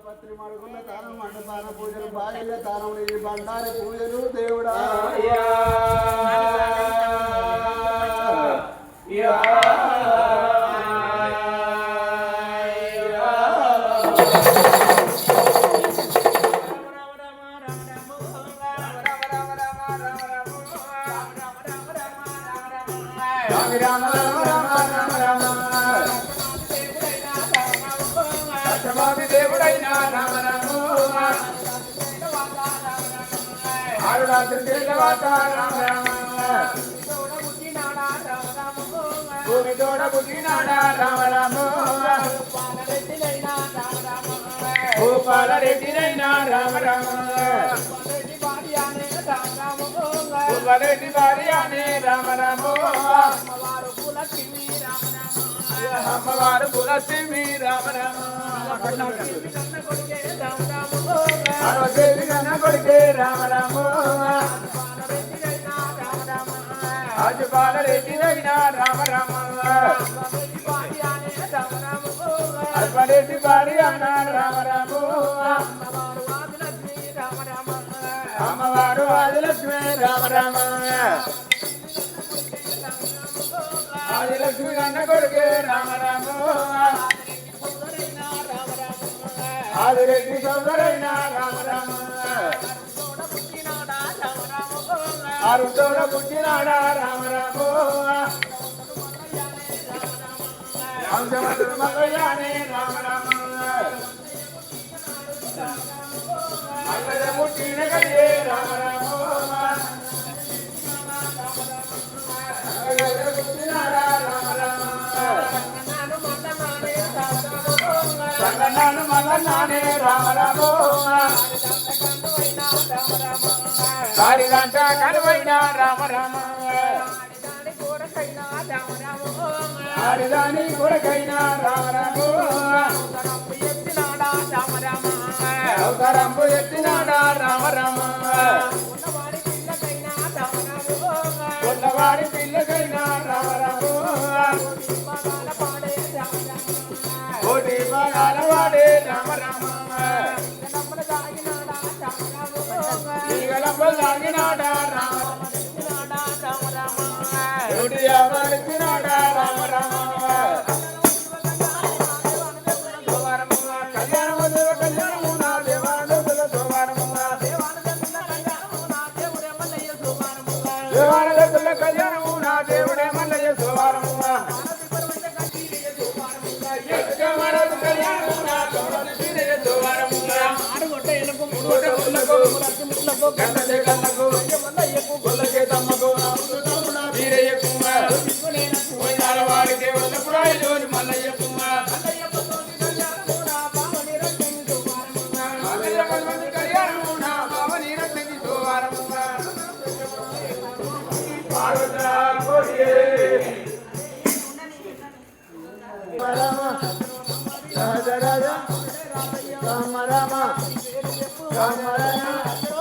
పత్రి మడుగుల తానం మండపాన పూజలు బాగిల తానం ఈ బండారి పూజలు దేవుడా దేవుడైనా రామ భూమి తోడ పుట్టినాడా రామ రామ భూపాల రెడ్డినైనా రామ రామ భూపాలరెడ్డి భార్యనే రామ రామ అమ్మవారు కులసిమి రామ రామ దేవి కన్న కొడుకే రామ రామ అజపాలరెడ్డినైనా రామ రామ అల్పరెడ్డి భార్య రామ రామ అమ్మవారు ఆదిలక్ష్మి రామ రామ ఆదిలక్ష్మి కన్న కొడుకే రామ రామ ఆదిరెడ్డి సోదరైన రామ రామ ఆరుతోడ పుట్టినాడా రామ రామ అంశమంతుడు మగయానే రామ రామ అల్లద పుట్టిన గడియే రామ రామ పుట్టినాడా రామ రామ సంగనాను మల్లనానే రామ రామ కారిదంట కనువైన రామ రామ ఆడిదాని కొరకైన రామ రామ అవతరంపు ఎత్తినాడా రామ రామ కొల్లవాడి పిల్లకైన రామ రామ కోటి బాగాల వాడే రామ రామ ఈగలంబలాగినాడా రామ రామ రామ కళ్యాణము దేవ కళ్యాణము నా దేవానందుల సోమానము దేవానందుల కళ్యాణము నా దేవుడే మల్లయ్య సోమానము వాడికే వల్లపురాయిలోని మల్లయ్య కుమార్ కళ్యాణము నా భావని రత్నకి సోవారము రామ రామ రామ రామ